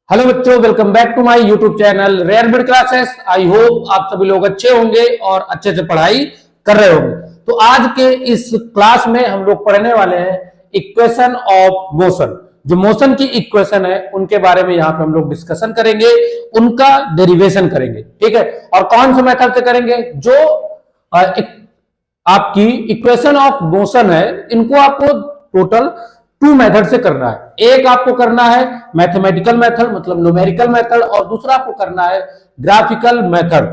Hello बच्चों, welcome back to my YouTube channel rare bit classes. I hope आप सभी लोग अच्छे होंगे और अच्छे से पढ़ाई कर रहे होंगे। तो आज के इस क्लास में हम लोग पढ़ने वाले हैं इक्वेशन ऑफ मोशन। जो मोशन की इक्वेशन है उनके बारे में यहाँ पे हम लोग डिस्कशन करेंगे, उनका डेरिवेशन करेंगे। ठीक है, और कौन से मेथड से करेंगे? जो आपकी इक्वेशन ऑफ मोशन है इनको आपको टोटल टू मेथड से करना है। एक आपको करना है मैथमेटिकल मेथड मतलब न्यूमेरिकल मेथड, और दूसरा आपको करना है ग्राफिकल मेथड।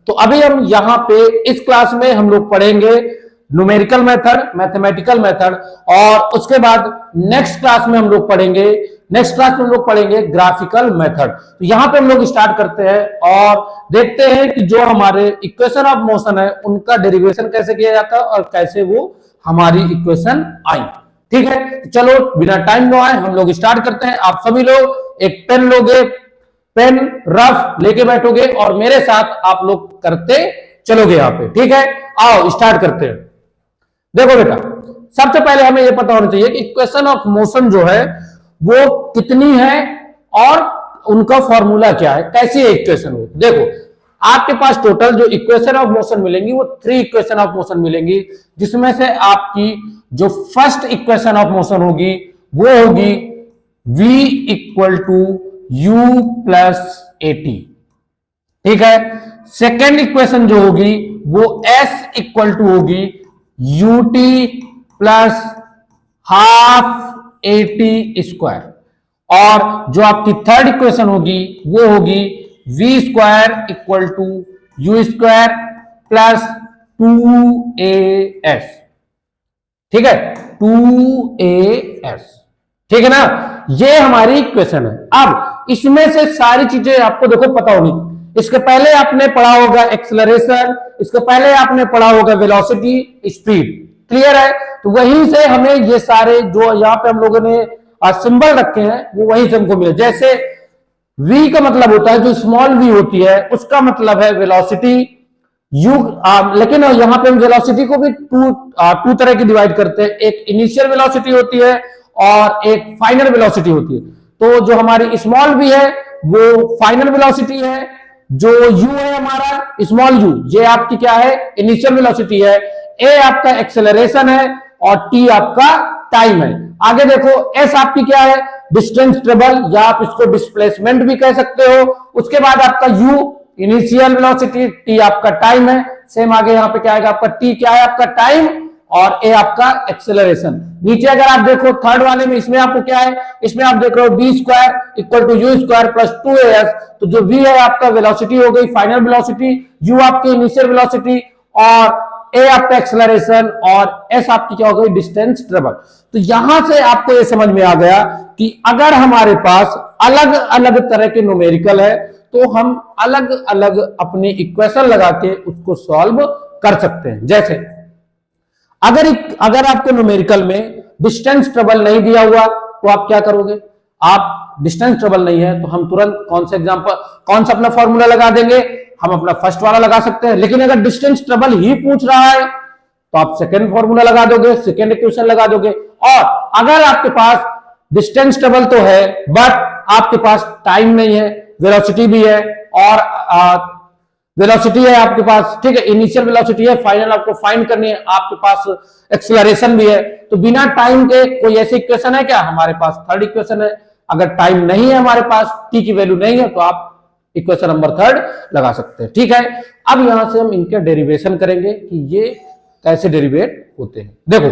तो अभी हम यहाँ पे इस क्लास में हम लोग पढ़ेंगे न्यूमेरिकल मेथड, मैथमेटिकल मेथड, और उसके बाद नेक्स्ट क्लास में हम लोग पढ़ेंगे ग्राफिकल मेथड। तो यहाँ पे हम लोग स्टार्ट करते हैं और देखते हैं कि जो हमारे इक्वेशन ऑफ मोशन है उनका डेरिवेशन कैसे किया जाता है और कैसे वो हमारी इक्वेशन आई। ठीक है, चलो बिना टाइम गवाए हम लोग स्टार्ट करते हैं। आप सभी लोग एक पेन लोगे, पेन रफ लेके बैठोगे और मेरे साथ आप लोग करते चलोगे यहाँ पे। ठीक है, आओ स्टार्ट करते हैं। देखो बेटा, सबसे पहले हमें यह पता होना चाहिए कि इक्वेशन ऑफ मोशन जो है वो कितनी है और उनका फॉर्मूला क्या है, कैसी इक्वेशन हो। देखो, आपके पास टोटल जो इक्वेशन ऑफ मोशन मिलेंगी वो 3 इक्वेशन ऑफ मोशन मिलेंगी, जिसमें से आपकी जो फर्स्ट इक्वेशन ऑफ मोशन होगी वो होगी v equal to u plus a t. ठीक है, सेकेंड इक्वेशन जो होगी वो s इक्वल टू होगी ut plus half a t square, और जो आपकी थर्ड इक्वेशन होगी वो होगी v square equal to u square plus 2as। ठीक है, 2as। ठीक है ना, ये हमारी इक्वेशन है। अब इसमें से सारी चीजें आपको देखो पता होगी। इसके पहले आपने पढ़ा होगा एक्सेलरेशन, इसके पहले आपने पढ़ा होगा वेलोसिटी, स्पीड। क्लियर है? तो वहीं से हमें ये सारे जो यहाँ पे हम लोगों ने सिंबल रखे हैं वो वहीं से हमको मिले। जैसे v का मतलब होता है, जो स्मॉल v होती है उसका मतलब है वेलोसिटी u, लेकिन यहाँ पे हम वेलोसिटी को भी टू तरह की डिवाइड करते हैं। एक इनिशियल वेलोसिटी होती है और एक फाइनल वेलोसिटी होती है। तो जो हमारी स्मॉल v है वो फाइनल वेलोसिटी है, जो u है हमारा स्मॉल u, ये आपकी क्या है? इनिशियल वेलोसिटी है। a आपका एक्सेलरेशन है और t आपका टाइम है। आगे देखो, s आपकी क्या है? डिस्टेंस ट्रेवल, या आप इसको डिस्प्लेसमेंट भी कह सकते हो। उसके बाद आपका u इनिशियल वेलोसिटी, t आपका टाइम है। सेम आगे यहाँ पे क्या आएगा आपका? t क्या है? आपका टाइम, और a आपका एक्सेलरेशन। नीचे अगर आप देखो थर्ड वाले में, इसमें आपको क्या है? इसमें आप देख रहे हो b square equal to u square plus 2as। तो जो v है आपका वेलोसिटी हो गई फाइनल वेलोसिटी, u आपकी इनिशियल वेलोसिटी, और a आपका एक्सेलरेशन, और s आपकी क्या हो गई? Distance travel. तो यहां से आपको ये समझ में आ गया कि अगर हमारे पास अलग अलग तरह के न्यूमेरिकल है तो हम अलग अलग अपनी इक्वेशन लगा के उसको सॉल्व कर सकते हैं। जैसे अगर आपको न्यूमेरिकल में डिस्टेंस ट्रेवल नहीं दिया हुआ तो आप क्या करोगे? आप डिस्टेंस ट्रेवल नहीं है तो हम तुरंत कौन सा अपना फॉर्मूला लगा देंगे? हम अपना फर्स्ट वाला लगा सकते हैं। लेकिन अगर डिस्टेंस ट्रेवल ही पूछ रहा है तो आप सेकेंड फॉर्मूला लगा दोगे, सेकेंड इक्वेशन लगा दोगे। और अगर आपके पास डिस्टेंस ट्रेवल तो है बट आपके पास टाइम नहीं है, वेलोसिटी भी है, और वेलोसिटी है आपके पास, ठीक है, इनिशियल वेलोसिटी है, फाइनल आपको फाइंड करनी है, आपके पास एक्सेलरेशन भी है, तो बिना टाइम के कोई ऐसी इक्वेशन है क्या? हमारे पास थर्ड इक्वेशन है। अगर टाइम नहीं है हमारे पास, टी की वैल्यू नहीं है, तो आप इक्वेशन नंबर थर्ड लगा सकते हैं। ठीक है, अब यहां से हम इनके डेरिवेशन करेंगे कि ये कैसे डेरिवेट होते हैं। देखो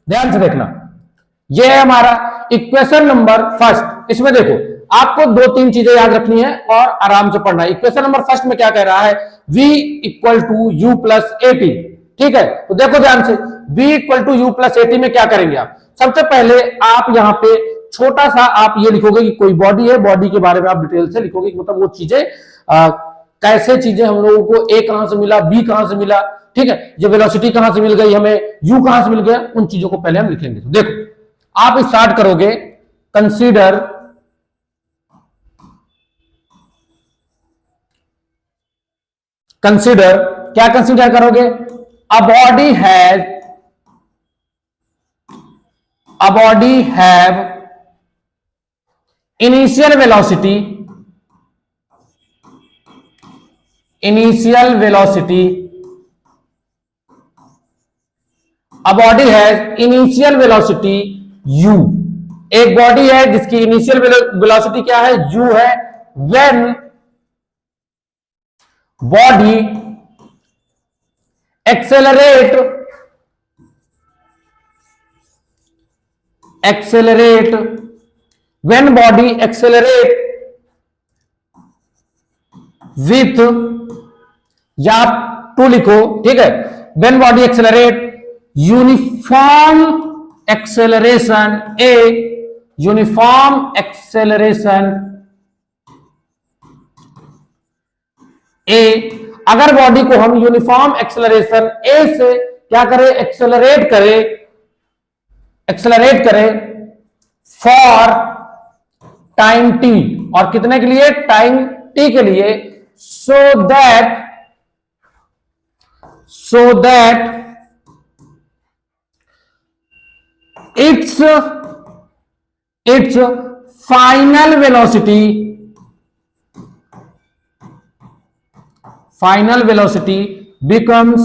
ध्यान से देखना, ये है हमारा इक्वेशन नंबर फर्स्ट। इसमें देखो आपको 2-3 चीजें याद रखनी है और आराम से पढ़ना है। इक्वेशन नंबर फर्स्ट में क्या कह रहा है? v equal to u plus a t. ठीक है, तो देखो ध्यान से, v equal to u plus a t में क्या करेंगे आप? सबसे पहले आप यहाँ पे छोटा सा आप ये लिखोगे कि कोई बॉडी है, बॉडी के बारे में आप डिटेल से लिखोगे, मतलब वो चीजें कैसे चीजें हम लोगों को a कहां से मिला, b कहां से मिला, ठीक है, ये वेलोसिटी कहां से मिल गई हमें, u कहां से मिल गया, उन चीजों को पहले हम लिखेंगे। तो देखो आप स्टार्ट करोगे, कंसीडर क्या कंसीडर करोगे? A body have initial velocity initial velocity, a body has initial velocity u, एक बॉडी है जिसकी इनिशियल वेलोसिटी क्या है, u है, when body accelerate when body accelerate with, या टू लिखो, ठीक है, when body accelerate uniform acceleration a, uniform acceleration a, अगर बॉडी को हम यूनिफॉर्म एक्सेलरेशन ए से क्या करें, एक्सेलरेट करें फॉर टाइम टी, और कितने के लिए, टाइम टी के लिए, so that its final velocity becomes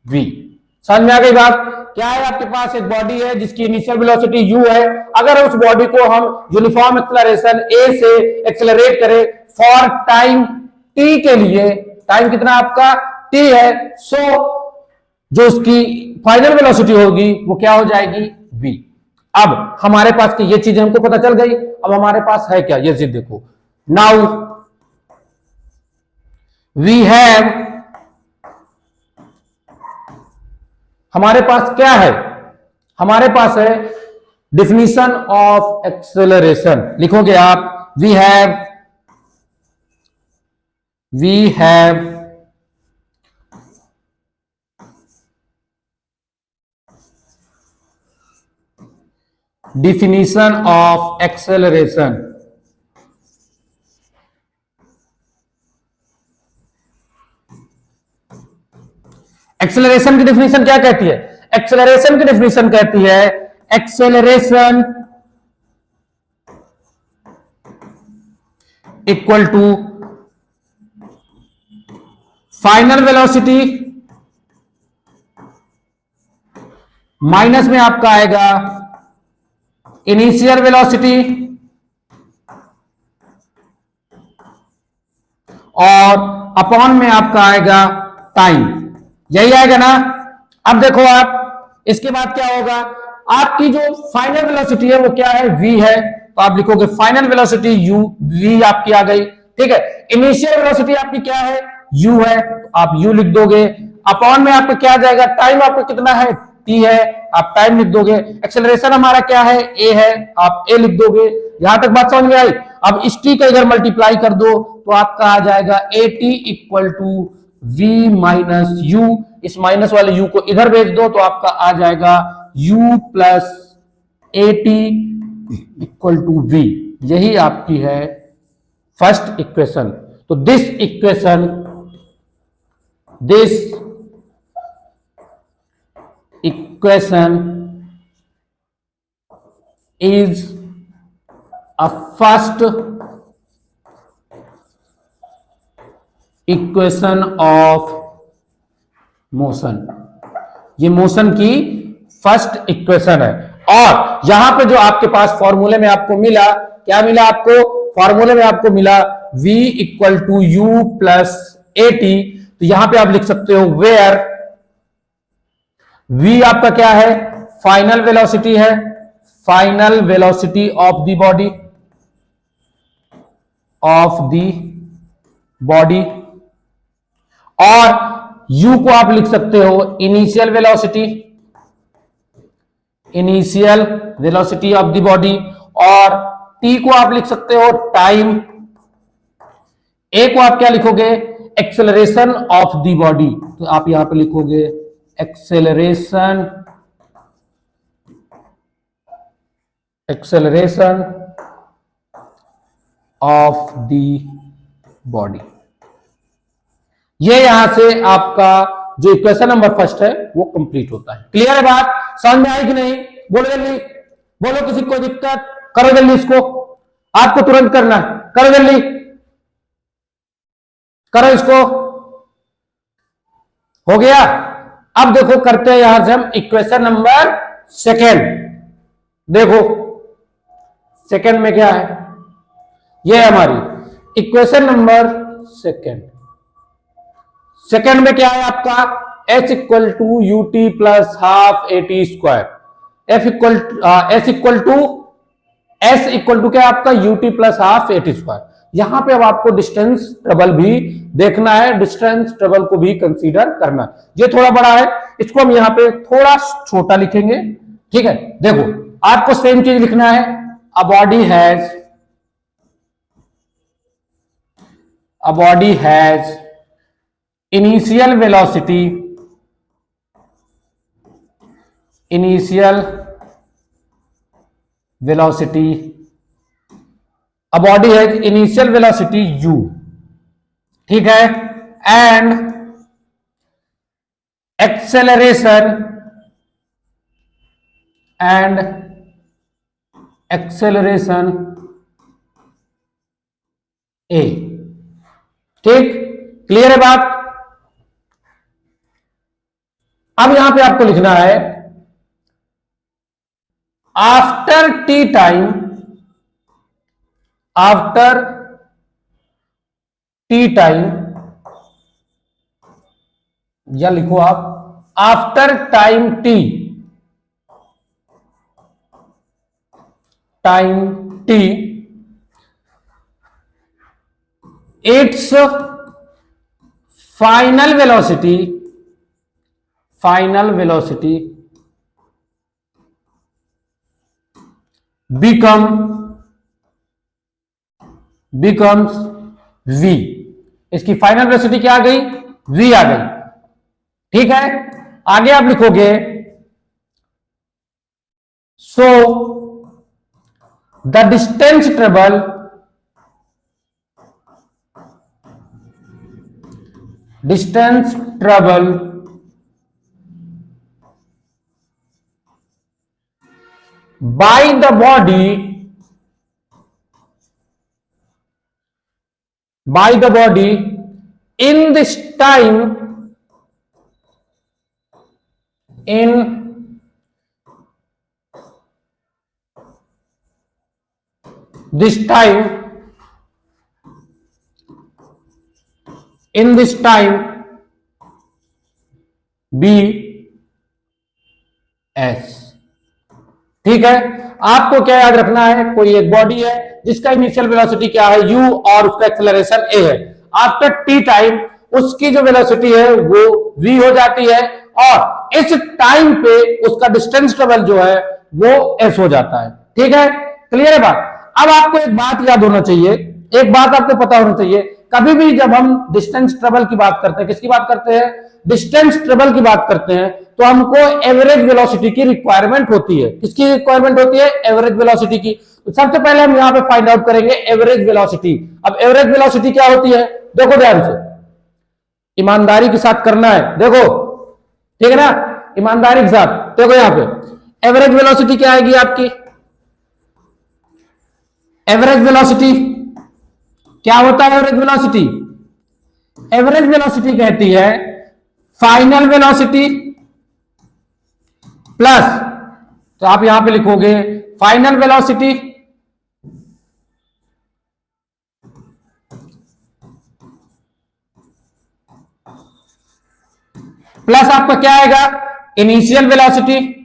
v। समझ में आ गई बात? क्या है, आपके पास एक बॉडी है जिसकी इनिशियल वेलोसिटी u है, अगर उस बॉडी को हम यूनिफॉर्म एक्सेलरेशन a से एक्सेलरेट करें फॉर टाइम t के लिए, टाइम कितना आपका t है, सो जो उसकी फाइनल वेलोसिटी होगी वो क्या हो जाएगी, v। अब हमारे पास की ये चीजें हमको पता चल गई, अब हमारे पास है क्या, ये चीज देखो, नाउ वी हैव, हमारे पास क्या है, हमारे पास है डिफिनीशन ऑफ एक्सेलरेशन, लिखोगे आप, we have definition of acceleration, acceleration की डिफिनीशन क्या कहती है, एक्सेलरेशन की डिफिनीशन कहती है, acceleration equal to final velocity minus में आपका आएगा इनिशियल वेलोसिटी और अपॉन में आपका आएगा टाइम, यही आएगा ना। अब देखो आप, इसके बाद क्या होगा, आपकी जो फाइनल वेलोसिटी है वो क्या है, v है, तो आप लिखोगे फाइनल वेलोसिटी u, v आपकी आ गई, ठीक है। इनिशियल वेलोसिटी आपकी क्या है, u है, तो आप u लिख दोगे, अपॉन में आपका क्या आ जाएगा, टाइम आपका कितना है, t है, आप टाइम लिख दोगे, एक्सेलरेशन हमारा क्या है, a है, आप a लिख दोगे। यहां तक बात समझ में आई? अब इस t का इधर मल्टीप्लाई कर दो तो आपका आ जाएगा at equal to v minus u, इस माइनस वाले u को इधर भेज दो तो आपका आ जाएगा u plus at equal to v, यही आपकी है फर्स्ट इक्वेशन। तो this equation is a first equation of motion, ये मोशन की फर्स्ट इक्वेशन है। और यहां पे जो आपके पास फॉर्मूले में आपको मिला, क्या मिला आपको, फॉर्मूले में आपको मिला v equal to u plus a t, तो यहां पे आप लिख सकते हो वेयर v आपका क्या है, फाइनल वेलोसिटी है, final velocity of the body, और u को आप लिख सकते हो initial velocity of the body, और t को आप लिख सकते हो टाइम, a को आप क्या लिखोगे, एक्सेलरेशन ऑफ द बॉडी, तो आप यहां पे लिखोगे एक्सेलरेशन ऑफ द बॉडी। ये यहां से आपका जो इक्वेशन नंबर फर्स्ट है वो कंप्लीट होता है। क्लियर है बात, समझ में आई कि नहीं? बोलो जल्दी, बोलो, किसी को दिक्कत, करो जल्दी इसको, आपको तुरंत करना है, करो जल्दी, करो इसको। हो गया। अब देखो करते हैं यहां से हम इक्वेशन नंबर सेकेंड। देखो सेकेंड में क्या है, ये है हमारी इक्वेशन नंबर सेकेंड। सेकेंड में क्या है आपका, h equal to u t plus half a t square, s equal to क्या है आपका u t plus half a t square. यहां पे अब आपको डिस्टेंस ट्रबल भी देखना है, डिस्टेंस ट्रबल को भी कंसीडर करना है। ये थोड़ा बड़ा है, इसको हम यहां पे थोड़ा छोटा लिखेंगे, ठीक है। देखो आपको सेम चीज लिखना है, अ body has initial velocity a body has initial velocity u, ठीक है, and acceleration a, ठीक, क्लियर है बात। अब यहां पे आपको लिखना है आफ्टर टी टाइम, या लिखो आप after time T it's final velocity becomes v। इसकी फाइनल वेलोसिटी क्या आ गई, v आ गई, ठीक है। आगे आप लिखोगे so the distance travel by the body in this time bs, ठीक है। आपको क्या याद रखना है, कोई एक बॉडी है जिसका इनिशियल वेलोसिटी क्या है u और उसका एक्सेलरेशन a है। आफ्टर टी टाइम उसकी जो वेलोसिटी है वो v हो जाती है और इस टाइम पे उसका डिस्टेंस ट्रेवल जो है वो s हो जाता है, ठीक है, क्लियर है बात। अब आपको एक बात याद होना चाहिए, एक बात आपको पता होना चाहिए, कभी भी जब हम डिस्टेंस ट्रेवल की बात करते हैं, किसकी बात करते हैं, डिस्टेंस ट्रेवल की बात करते हैं, तो हमको एवरेज वेलोसिटी की रिक्वायरमेंट होती है। किसकी रिक्वायरमेंट होती है, एवरेज वेलोसिटी की। तो सबसे पहले हम यहां पे फाइंड आउट करेंगे एवरेज वेलोसिटी। अब एवरेज वेलोसिटी क्या होती है, देखो ध्यान से, ईमानदारी के साथ करना है, देखो ठीक है ना, ईमानदारी के साथ देखो। यहां पे एवरेज वेलोसिटी क्या आएगी आपकी, एवरेज वेलोसिटी क्या होता है, एवरेज वेलोसिटी कहती है फाइनल वेलोसिटी प्लस, तो आप यहां पे लिखोगे फाइनल वेलोसिटी प्लस आपका क्या आएगा, इनिशियल वेलोसिटी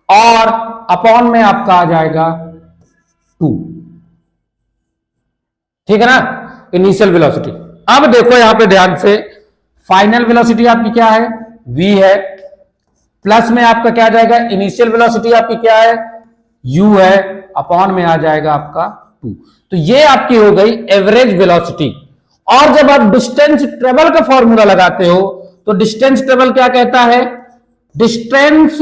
और अपॉन में आपका आ जाएगा 2, ठीक है ना, इनिशियल वेलोसिटी। अब देखो यहां पे ध्यान से, फाइनल वेलोसिटी आपकी क्या है, v है, प्लस में आपका क्या आ जाएगा, इनिशियल वेलोसिटी आपकी क्या है, u है, अपॉन में आ जाएगा आपका 2। तो ये आपकी हो गई एवरेज वेलोसिटी। और जब आप डिस्टेंस ट्रेवल का फॉर्मूला लगाते हो तो डिस्टेंस ट्रेवल क्या कहता है, डिस्टेंस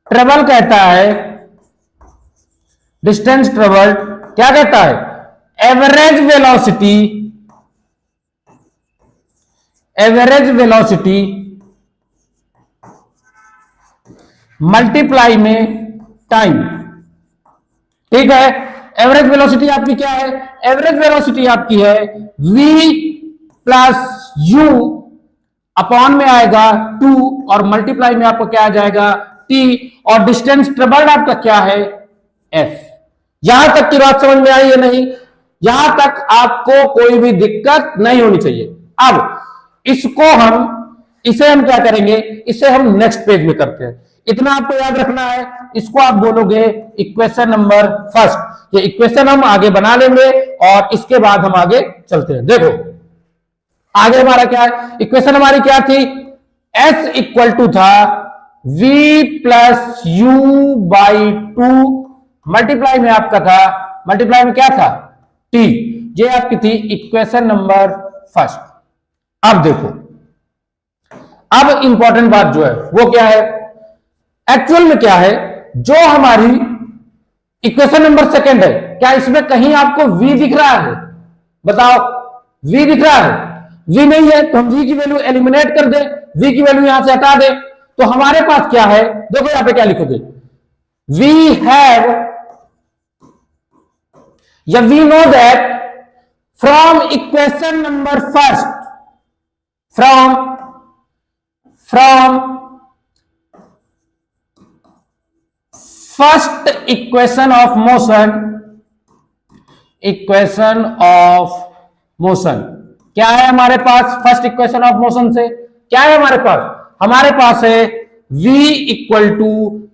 ट्रेवल कहता है, डिस्टेंस ट्रेवल क्या कहता है, average velocity average velocity multiply में टाइम। ठीक है, एवरेज वेलोसिटी आपकी क्या है? एवरेज वेलोसिटी आपकी है v प्लस यू अपॉन में आएगा 2 और मल्टीप्लाई में आपको क्या आ जाएगा t, और डिस्टेंस ट्रेवल्ड आपका क्या है s। यहां तक की बात समझ में आई है? नहीं, यहां तक आपको कोई भी दिक्कत नहीं होनी चाहिए। अब इसे हम क्या करेंगे, इसे हम नेक्स्ट पेज में करते हैं। इतना आपको याद रखना है, इसको आप बोलोगे इक्वेशन नंबर फर्स्ट। ये इक्वेशन हम आगे बना लेंगे और इसके बाद हम आगे चलते हैं। देखो आगे हमारा क्या है, इक्वेशन हमारी क्या थी? s इक्वल टू था v plus you by 2 multiply में आपका था, मल्टीप्लाई में क्या था t। ये आपकी थी इक्वेशन नंबर फर्स्ट। अब देखो, अब इंपॉर्टेंट बात जो है वो क्या है, एक्चुअल में क्या है, जो हमारी इक्वेशन नंबर सेकंड है, क्या इसमें कहीं आपको v दिख रहा है? बताओ, v दिख रहा है? v नहीं है तो हम v की वैल्यू एलिमिनेट कर दे, v की वैल्यू यहां से हटा दे, तो हमारे पास क्या है? देखो यहां पे क्या लिखोगे, वी हैव या we know that from equation number first, from first equation of motion, क्या है हमारे पास? फर्स्ट इक्वेशन ऑफ मोशन से क्या है हमारे पास? हमारे पास है v equal to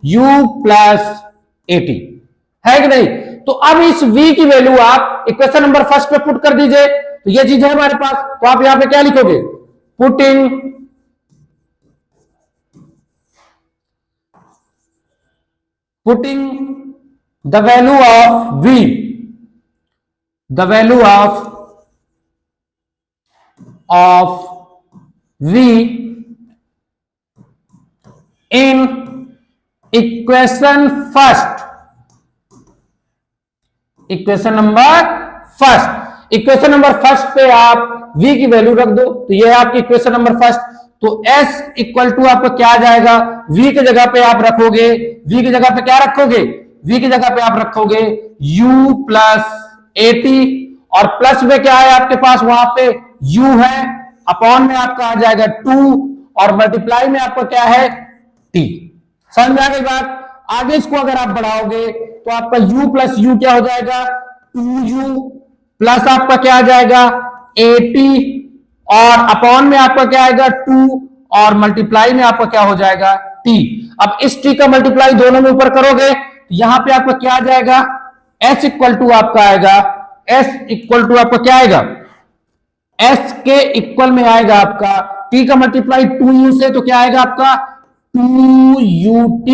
u plus a t, है कि नहीं? तो अब इस v की वैल्यू आप इक्वेशन नंबर फर्स्ट पे पुट कर दीजिए, तो ये चीज है हमारे पास। तो आप यहां पे क्या लिखोगे? Putting the value of v, the value of v in equation first, equation number first. Equation number first पे आप v की वैल्यू रख दो, तो ये है आपकी इक्वेशन नंबर फर्स्ट। तो s इक्वल टू आपको क्या आ जाएगा? v की जगह पे आप रखोगे, v की जगह पे क्या रखोगे? v की जगह पे आप रखोगे u प्लस 80, और प्लस में क्या है आपके पास? वहां पे u है, अपॉन में आपका आ जाएगा 2, और मल्टीप्लाई में आपका क्या है t। समझ में आ गई बात? आगे इसको अगर आप बढ़ाओगे तो आपका u प्लस यू क्या हो जाएगा? 2u प्लस आपका क्या आ जाएगा 80, और अपॉन में आपका क्या आएगा 2, और मल्टीप्लाई में आपका क्या हो जाएगा t। अब इस t का मल्टीप्लाई दोनों में ऊपर करोगे, यहां पे आपका क्या आ जाएगा? s इक्वल टू आपका आएगा, s इक्वल टू आपका क्या आएगा? s के इक्वल में आएगा आपका t का मल्टीप्लाई 2u से, तो क्या आएगा आपका 2ut,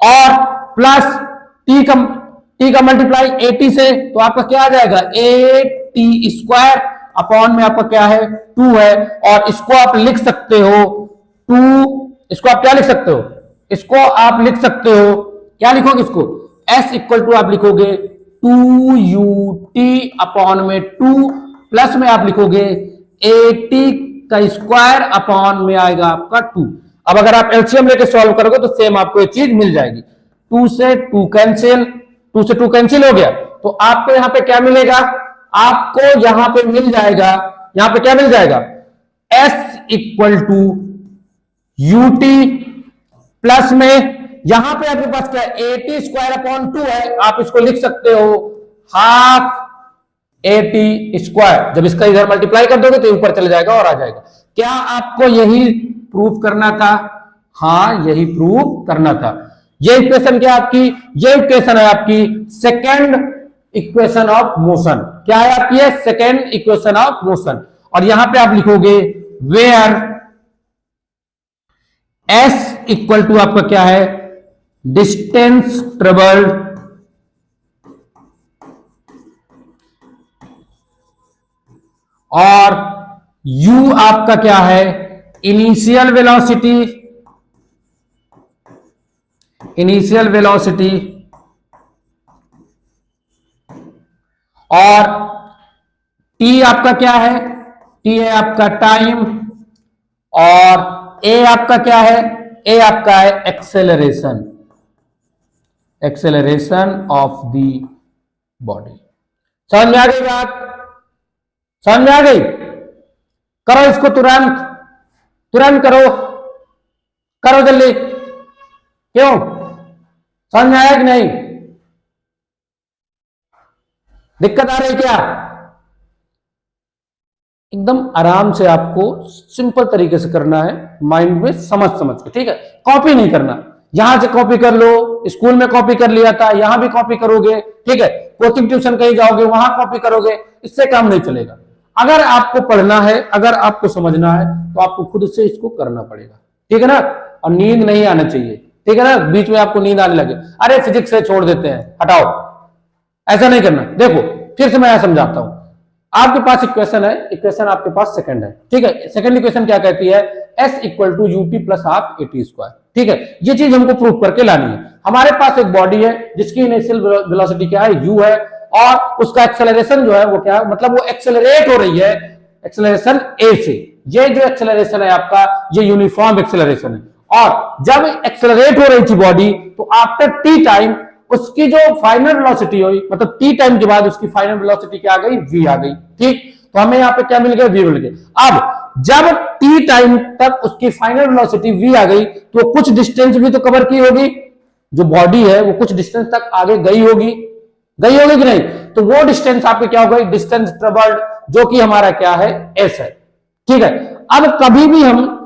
और प्लस t का मल्टीप्लाई 80 से, तो आपका क्या आ जाएगा 8t स्क्वायर, अपॉन में आपका क्या है 2 है। और इसको आप लिख सकते हो 2, इसको आप क्या लिख सकते हो? इसको आप लिख सकते हो, क्या लिखोगे इसको? s इक्वल टू आप लिखोगे 2ut अपॉन में 2, प्लस में आप लिखोगे 80 का स्क्वायर, अपॉन में आएगा आपका 2। अब अगर आप एलसीएम लेके सॉल्व करोगे तो सेम आपको ये चीज मिल जाएगी। 2 से 2 कैंसिल, 2 से 2 कैंसिल हो गया, तो आपको यहां पे क्या मिलेगा? आपको यहां पे मिल जाएगा, यहां पे क्या मिल जाएगा? s equal to ut, plus में यहां पे आपके पास क्या है 80 स्क्वायर अपॉन 2 है, आप इसको लिख सकते हो हाफ 80 स्क्वायर। जब इसका इधर मल्टीप्लाई कर दोगे तो ऊपर चले जाएगा और आ जाएगा। क्या आपको यही प्रूफ करना था? हाँ, यही प्रूफ करना था। ये इक्वेशन क्या आपकी? ये इक्वेशन है आपकी सेकेंड इक्वेशन ऑफ मोशन। क्या है आपकी? Second equation of motion. और यहां पे आप लिखोगे वेयर s इक्वल टू आपका क्या है? डिस्टेंस ट्रेवल्ड और u आपका क्या है? इनिशियल वेलोसिटी, इनिशियल वेलोसिटी, और t आपका क्या है? t है आपका टाइम, ए आपका क्या है, ए आपका है acceleration, acceleration of the body. समझ में आ गई बात, समझ में आ गई? करो इसको तुरंत, तुरंत करो, करो जल्दी। क्यों, समझ में आया कि नहीं? दिक्कत आ रही क्या? एकदम आराम से आपको सिंपल तरीके से करना है, माइंड में समझ समझ के, ठीक है? कॉपी नहीं करना, यहां से कॉपी कर लो, स्कूल में कॉपी कर लिया था, यहां भी कॉपी करोगे, ठीक है? कोचिंग ट्यूशन कहीं जाओगे वहां कॉपी करोगे, इससे काम नहीं चलेगा। अगर आपको पढ़ना है, अगर आपको समझना है, तो आपको खुद से इसको करना पड़ेगा, ठीक है ना? और नींद नहीं आना चाहिए, ठीक है ना? बीच में आपको नींद आने लगे, अरे फिजिक्स से छोड़ देते हैं, हटाओ, ऐसा नहीं करना। देखो फिर से मैं यहां समझाता हूं। आपके पास इक्वेशन है, इक्वेशन आपके पास सेकंड है, ठीक है? सेकंड इक्वेशन क्या कहती है? s equal to u t plus half a t square, ठीक है? ये चीज हमको प्रूव करके लानी है। हमारे पास एक बॉडी है जिसकी इनिशियल वेलोसिटी क्या है, u है, और उसका एक्सेलरेशन जो है वो क्या है, मतलब वो एक्सेलरेट हो रही है एक्सेलरेशन a से। ये जो एक्सेलरेशन है आपका, ये यूनिफॉर्म एक्सेलरेशन है, और जब एक्सेलरेट हो रही थी बॉडी, तो आफ्टर टी टाइम उसकी जो फाइनल वेलोसिटी हुई, मतलब टी टाइम के बाद उसकी फाइनल वेलोसिटी क्या आ गई, v आ गई, ठीक? तो हमें यहाँ पे क्या मिल गया, v मिल गया। अब जब टी टाइम तक उसकी फाइनल वेलोसिटी v आ गई, तो कुछ डिस्टेंस भी तो कवर की होगी, जो बॉडी है वो कुछ डिस्टेंस तक आगे गई होगी, गई होगी कि नहीं? तो वो डिस्टेंस आपके क्या हो गई, डिस्टेंस ट्रेवल्ड, जो कि हमारा क्या है, s है, ठीक है? अब कभी भी हम,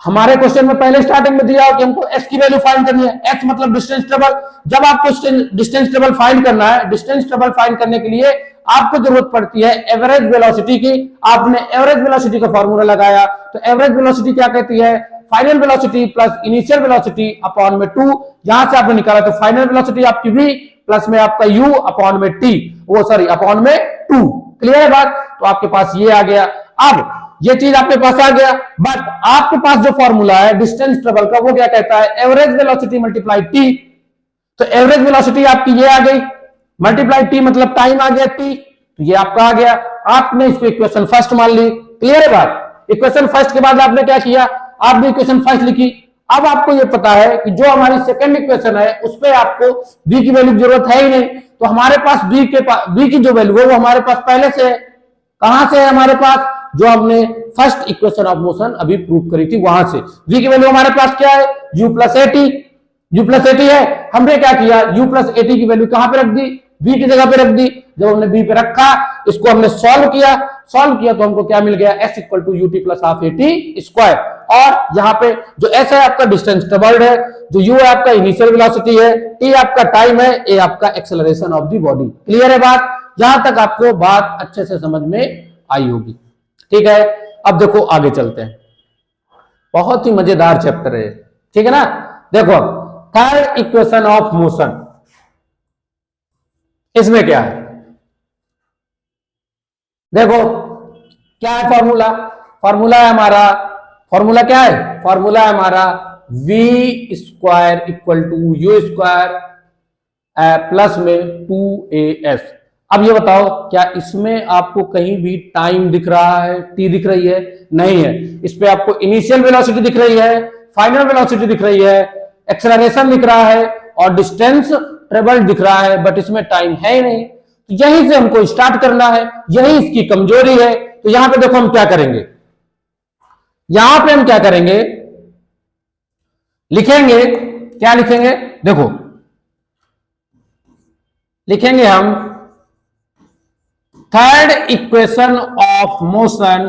हमारे क्वेश्चन में पहले स्टार्टिंग में दिया हो कि हमको s की वैल्यू फाइंड करनी है, s मतलब डिस्टेंस ट्रेवल। जब आपको डिस्टेंस ट्रेवल फाइंड करना है, डिस्टेंस ट्रेवल फाइंड करने के लिए आपको जरूरत पड़ती है एवरेज वेलोसिटी की। आपने एवरेज वेलोसिटी का फॉर्मूला लगाया, तो एवरेज वेलोसिटी क्या कहती है, final velocity plus initial velocity upon में 2। यहां से आपने निकाला तो फाइनल वेलोसिटी आपकी v प्लस में आपका u अपॉन में t, वो सॉरी अपॉन में 2। क्लियर है बात? तो आपके पास ये आ गया। अब ये चीज आपके पास आ गया, बट आपके पास जो फॉर्मूला है डिस्टेंस ट्रेवल का, वो क्या कहता है, एवरेज वेलोसिटी मल्टीप्लाई टी। तो एवरेज वेलोसिटी आपकी ये आ गई, मल्टीप्लाई टी मतलब टाइम आ गया टी, तो ये आपका आ गया। आपने इसको इक्वेशन फर्स्ट मान ली। क्लियर है बात? इक्वेशन फर्स्ट के बाद आपने क्या किया, आपने इक्वेशन फर्स्ट लिखी। अब आपको ये पता है कि जो हमारी सेकंड इक्वेशन है उस पर आपको v की वैल्यू की जरूरत है ही नहीं, तो हमारे पास v की जो वैल्यू है वो हमारे पास पहले से है। कहां से है हमारे पास, जो हमने फर्स्ट इक्वेशन ऑफ मोशन अभी प्रूव करी थी वहां से। v की वैल्यू हमारे पास क्या है, u plus eighty, u plus a t है। हमने क्या किया, u प्लस एटी की वैल्यू कहां पे रख दी, v की जगह पे रख दी। जब हमने v पे रखा, इसको हमने सॉल्व किया तो हमको क्या मिल गया, s equal to u t plus half a t square. और यहाँ पे जो s है आपका डिस्टेंस ट्रेवल्ड है, जो u है आपका इनिशियल वेलोसिटी है, t आपका टाइम है, a आपका acceleration of the body. Clear है बात? यहां तक आपको बात अच्छे से समझ में आई होगी, ठीक है? अब देखो आगे चलते हैं, बहुत ही मजेदार चैप्टर है, ठीक है ना? देखो थर्ड इक्वेशन ऑफ मोशन, इसमें क्या है, देखो क्या है फॉर्मूला, फॉर्मूला है हमारा, फॉर्मूला क्या है, फॉर्मूला है हमारा v square equal to u square plus में 2as। अब ये बताओ, क्या इसमें आपको कहीं भी टाइम दिख रहा है, t दिख रही है? नहीं है। इस पे आपको इनिशियल वेलोसिटी दिख रही है, फाइनल वेलोसिटी दिख रही है, एक्सेलरेशन दिख रहा है और डिस्टेंस ट्रेवल्ड दिख रहा है, बट इसमें टाइम है ही नहीं। तो यहीं से हमको स्टार्ट करना है, यही इसकी कमजोरी है। तो यहां पे देखो हम क्या करेंगे, यहां पे हम क्या करेंगे, लिखेंगे, क्या लिखेंगे, देखो लिखेंगे हम third equation of motion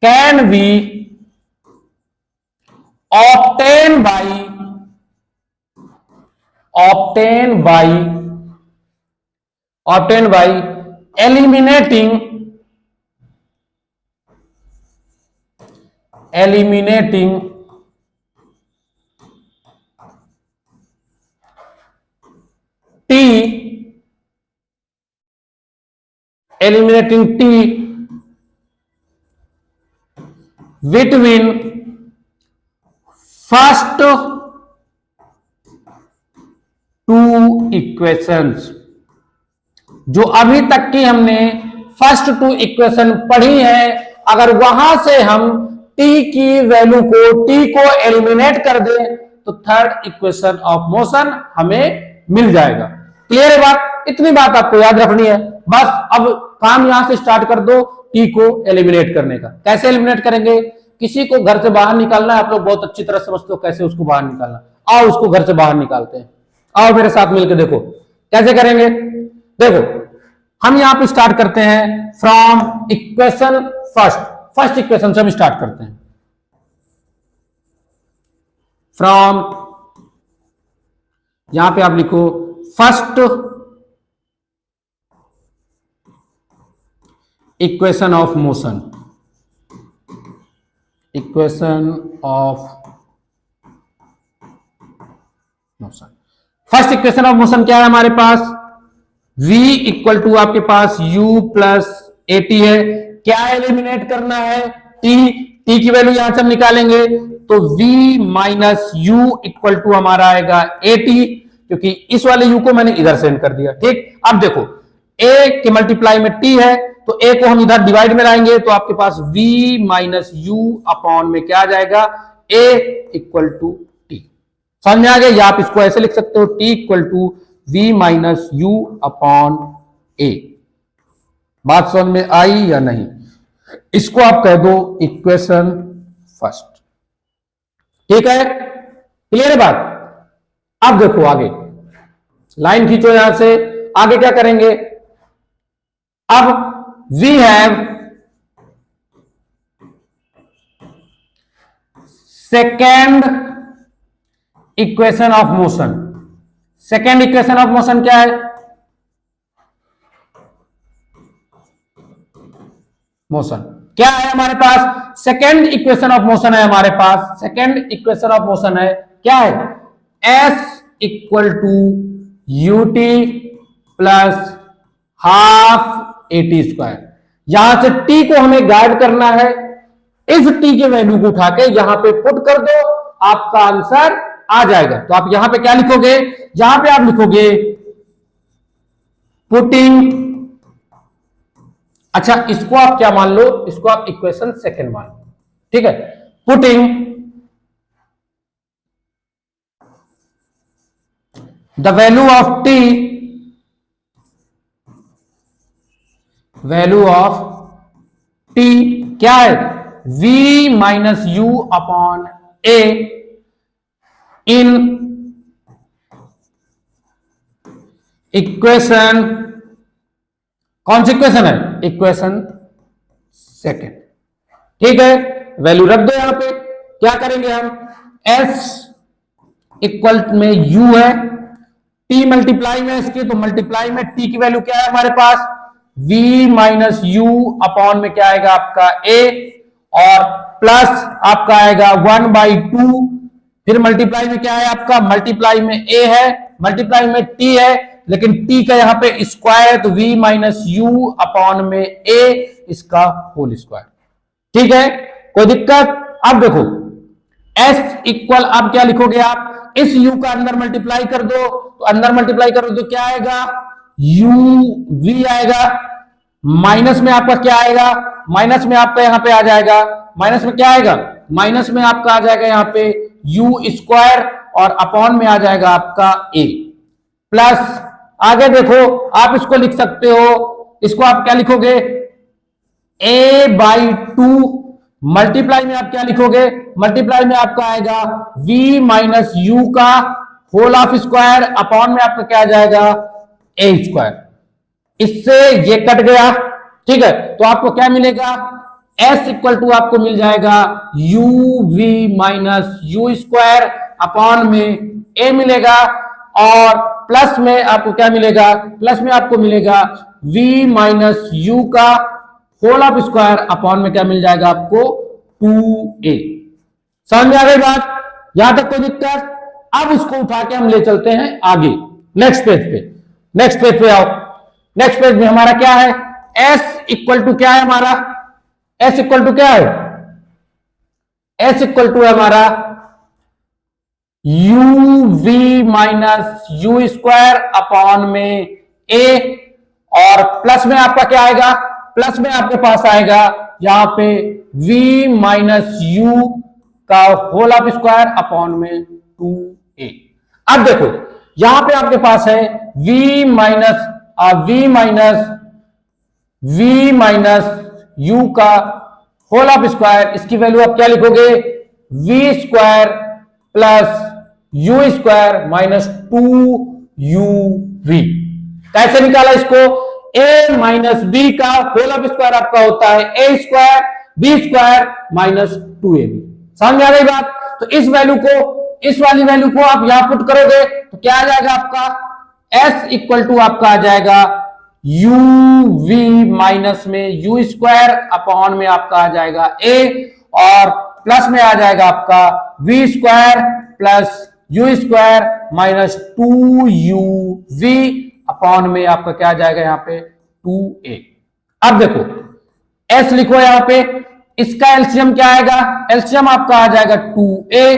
can be obtained by eliminating t between first two equations, जो अभी तक की हमने फर्स्ट 2 इक्वेशन पढ़ी है, अगर वहां से हम t की वैल्यू को t को एलिमिनेट कर दें तो थर्ड इक्वेशन ऑफ मोशन हमें मिल जाएगा। क्लियर है बात? इतनी बात आपको याद रखनी है बस। अब काम यहां से स्टार्ट कर दो t को एलिमिनेट करने का। कैसे एलिमिनेट करेंगे? किसी को घर से बाहर निकालना है, आप लोग बहुत अच्छी तरह समझते हो कैसे उसको बाहर निकालना। आओ उसको घर से बाहर निकालते हैं। आओ मेरे साथ मिलकर देखो कैसे करेंगे। देखो हम यहां पे स्टार्ट करते हैं फ्रॉम इक्वेशन फर्स्ट इक्वेशन से हम स्टार्ट करते हैं। फ्रॉम, यहां पे आप लिखो first equation of motion, equation of motion. First equation of motion क्या है हमारे पास? v इक्वल टू आपके पास u प्लस एटी है। क्या एलिमिनेट करना है? t की वैल्यू यहां से हम निकालेंगे तो v minus u equal to हमारा आएगा 80, क्योंकि इस वाले u को मैंने इधर सेंड कर दिया। ठीक, अब देखो a के मल्टीप्लाई में t है तो a को हम इधर डिवाइड में लाएंगे तो आपके पास v माइनस u अपॉन में क्या आ जाएगा? a equal to t। समझ में आ गया? या आप इसको ऐसे लिख सकते हो t equal to v minus u upon a. बात समझ में आई या नहीं? इसको आप कह दो इक्वेशन फर्स्ट। ठीक है, क्लियर है बात? अब देखो आगे लाइन खींचो यहां से। आगे क्या करेंगे? अब we have second equation of motion. Second equation of motion क्या है? मोशन क्या है हमारे पास? सेकेंड इक्वेशन ऑफ मोशन है हमारे पास। सेकेंड इक्वेशन ऑफ मोशन है क्या है? s equal to u t plus half a t square. यहां से t को हमें गाइड करना है। इस t के वैल्यू को उठा के यहां पे पुट कर दो, आपका आंसर आ जाएगा। तो आप यहां पे क्या लिखोगे? यहां पे आप लिखोगे पुटिंग, अच्छा इसको आप क्या मान लो? इसको आप इक्वेशन सेकंड मान लो। ठीक है, putting the value of T, value of T क्या है? v minus u upon A in equation, कौन सी इक्वेशन है? Equation second. ठीक है, वैल्यू रख दो यहां पे। क्या करेंगे हम? s इक्वल में u है, t मल्टीप्लाई में इसके, तो मल्टीप्लाई में t की वैल्यू क्या है हमारे पास? v माइनस यू अपॉन में क्या आएगा आपका a, और प्लस आपका आएगा 1/2, फिर मल्टीप्लाई में क्या है आपका? मल्टीप्लाई में a है, मल्टीप्लाई में t है, लेकिन t का यहां पे स्क्वायर है तो v माइनस यू अपॉन में a इसका होल स्क्वायर। ठीक है, कोई दिक्कत? अब देखो s इक्वल, अब क्या लिखोगे आप? इस u का अंदर मल्टीप्लाई कर दो, तो अंदर मल्टीप्लाई करो तो क्या आएगा? u v आएगा, माइनस में आपका क्या आएगा? माइनस में आपका यहां पे आ जाएगा, माइनस में क्या आएगा? माइनस में आपका आ जाएगा यहां पे u स्क्वायर, और अपॉन में आ जाएगा आपका a प्लस, आगे देखो आप इसको लिख सकते हो, इसको आप क्या लिखोगे? a/2, मल्टीप्लाई में आप क्या लिखोगे? मल्टीप्लाई में आपका आएगा v माइनस यू का होल ऑफ स्क्वायर, अपॉन में आपका क्या आ जाएगा? a square. इससे ये कट गया। ठीक है, तो आपको क्या मिलेगा? s इक्वल टू आपको मिल जाएगा u v minus you square, upon में a मिलेगा, और प्लस में आपको क्या मिलेगा? प्लस में आपको मिलेगा v माइनस यू का होल ऑफ स्क्वायर, अपॉन में क्या मिल जाएगा आपको? 2a। समझ में आ गई बात? यहां तक कोई दिक्कत? अब इसको उठा के हम ले चलते हैं आगे नेक्स्ट पेज पे। नेक्स्ट पेज पे आओ। नेक्स्ट पेज में हमारा क्या है? s इक्वल टू क्या है हमारा? s इक्वल टू क्या है? s इक्वल टू है हमारा u v minus you square upon में a, और प्लस में आपका क्या आएगा, प्लस में आपके पास आएगा यहां पे v माइनस यू का होल ऑफ स्क्वायर अपॉन में 2a। अब देखो यहां पे आपके पास है v माइनस यू का होल ऑफ स्क्वायर, इसकी वैल्यू आप क्या लिखोगे, v square plus u square minus 2uv। कैसे निकाला इसको, a माइनस बी का होल ऑफ स्क्वायर आपका होता है a square b square minus 2ab। समझ में आ गई बात। तो इस वैल्यू को, इस वाली वैल्यू को आप यहां पुट करोगे तो क्या आ जाएगा आपका, s इक्वल टू आपका आ जाएगा uv माइनस में यू स्क्वायर अपॉन में आपका आ जाएगा a और प्लस में आ जाएगा आपका v square plus u square minus 2uv upon में आपका क्या आ जाएगा यहाँ पे 2a। अब देखो s लिखो यहां पे, इसका एलसीएम क्या आएगा, एलसीएम आपका आ जाएगा 2a,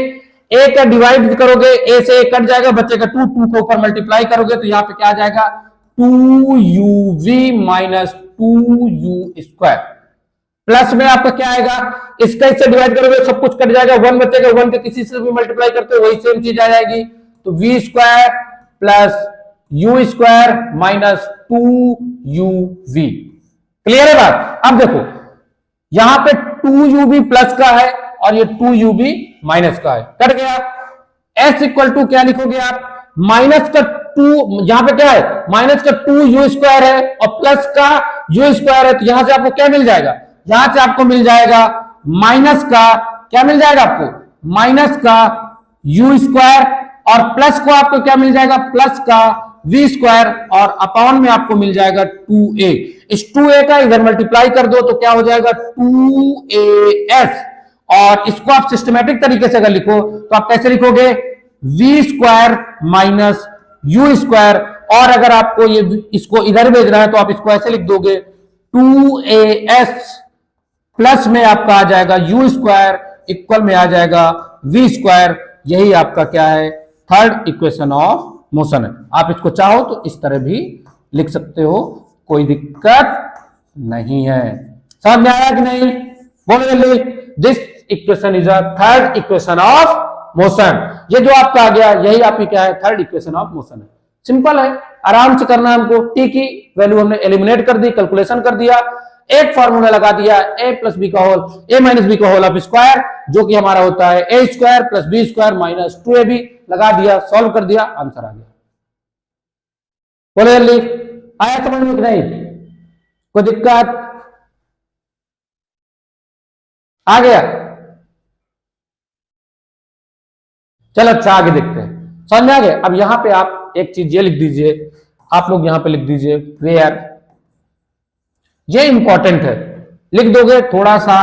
a का डिवाइड करोगे a से a कट जाएगा, बचेगा 2, 2 को ऊपर मल्टीप्लाई करोगे तो यहां पे क्या आ जाएगा 2uv minus 2u square. Plus में आपका क्या आएगा, इसका इससे डिवाइड करोगे सब कुछ कट जाएगा, 1 बचेगा, 1 के किसी से भी मल्टीप्लाई करते हो वही सेम चीज आ जाएगी, तो v square plus u square minus 2uv। Clear है बात। अब देखो यहां पे 2uv प्लस का है और ये 2uv माइनस का है, कट गया। s इक्वल टू क्या लिखोगे आप, माइनस का 2, यहां पे क्या है माइनस का 2u स्क्वायर है और प्लस का u स्क्वायर है, तो यहां से आपको क्या मिल जाएगा, यहां से आपको मिल जाएगा माइनस का, क्या मिल जाएगा आपको, माइनस का u स्क्वायर और प्लस को आपको क्या मिल जाएगा, प्लस का v स्क्वायर और अपॉन में आपको मिल जाएगा 2a। इस 2a का इधर मल्टीप्लाई कर दो तो क्या हो जाएगा 2as, और इसको आप सिस्टमेटिक तरीके से अगर लिखो तो आप कैसे लिखोगे, v square minus you square, और अगर आपको ये इसको इधर भेजना है तो आप इसको ऐसे लिख दोगे 2as प्लस में आपका आ जाएगा यू स्क्वायर इक्वल में आ जाएगा v स्क्वायर। यही आपका क्या है, थर्ड इक्वेशन ऑफ मोशन है। आप इसको चाहो तो इस तरह भी लिख सकते हो, कोई दिक्कत नहीं है। समझ में आया कि नहीं, बोलो जल्दी। This equation is a third equation of motion. ये जो आपका आ गया यही आपकी क्या है, थर्ड इक्वेशन ऑफ मोशन है। सिंपल है, आराम से करना है हमको। टी की वैल्यू हमने एलिमिनेट कर दी, कैलकुलेशन कर दिया, एक फॉर्मूला लगा दिया a प्लस बी का होल, a माइनस बी का होल ऑफ स्क्वायर जो कि हमारा होता है a square plus b square minus 2ab, लगा दिया, सॉल्व कर दिया, आंसर आ गया। बोले जल्दी, आया समझ में कि नहीं, कोई दिक्कत, आ गया। चलो अच्छा आगे देखते हैं, समझ में आ गया। अब यहां पे आप एक चीज ये लिख दीजिए, आप लोग यहां पे लिख दीजिए वेयर, ये इंपॉर्टेंट है, लिख दोगे थोड़ा सा,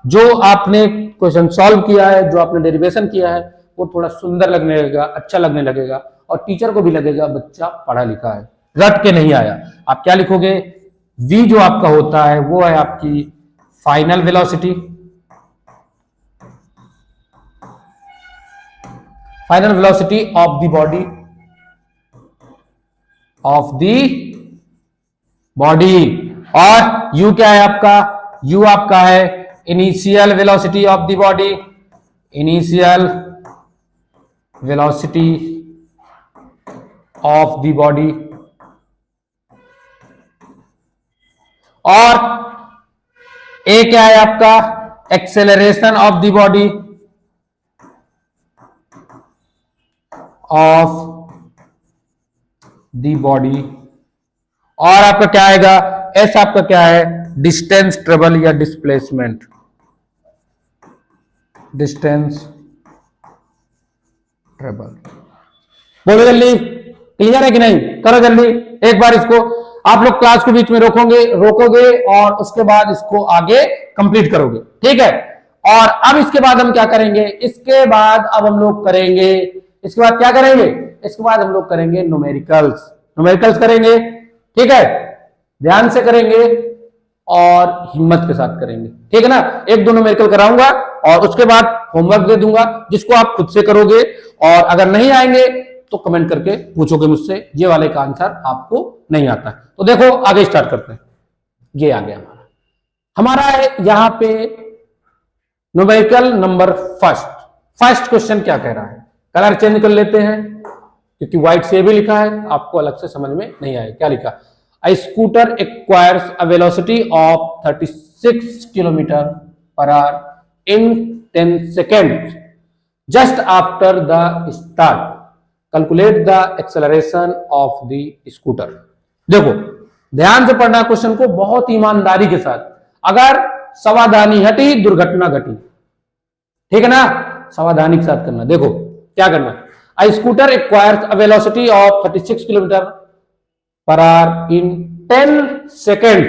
जो आपने क्वेश्चन सॉल्व किया है, जो आपने डेरिवेशन किया है वो थोड़ा सुंदर लगने लगेगा, अच्छा लगने लगेगा, और टीचर को भी लगेगा बच्चा पढ़ा लिखा है, रट के नहीं आया। आप क्या लिखोगे, v जो आपका होता है वो है आपकी final velocity, final velocity of the body, और u क्या है आपका, u आपका है initial velocity of the body, initial velocity of the body, और a क्या है आपका एक्सेलरेशन ऑफ द बॉडी और आपका क्या आएगा, s आपका क्या है डिस्टेंस ट्रेवल या डिस्प्लेसमेंट, डिस्टेंस ट्रेवल। बोलो जल्दी, क्लियर है कि नहीं, करो जल्दी एक बार इसको। आप लोग क्लास को बीच में रोकोगे और उसके बाद इसको आगे कंप्लीट करोगे, ठीक है। और अब इसके बाद हम क्या करेंगे, इसके बाद अब हम लोग करेंगे, इसके बाद क्या करेंगे, इसके बाद हम लोग करेंगे न्यूमेरिकल्स करेंगे, ठीक है, ध्यान से करेंगे और हिम्मत के साथ करेंगे, ठीक है ना। एक दो न्यूमेरिकल कराऊंगा और उसके बाद होमवर्क दे दूंगा जिसको आप खुद से करोगे, और अगर नहीं आएंगे तो कमेंट करके पूछोगे मुझसे, ये वाले का आंसर आपको नहीं आता है। तो देखो आगे स्टार्ट करते हैं। ये आ गया हमारा है यहां पे न्यूमेरिकल नंबर फर्स्ट क्वेश्चन क्या कह रहा है, कलर चेंज कर लेते हैं क्योंकि व्हाइट से भी लिखा है, आपको अलग से समझ में नहीं आएगा। क्या लिखा, a scooter acquires a velocity of 36 kilometre per hour in 10 second just after the start, calculate the acceleration of the scooter. देखो ध्यान से पढ़ना क्वेश्चन को, बहुत ईमानदारी के साथ। अगर सावधानी हटी दुर्घटना घटी, ठीक है ना, सावधानी के साथ करना। देखो क्या करना, a scooter acquires a velocity of 36 kilometre per hour in 10 second,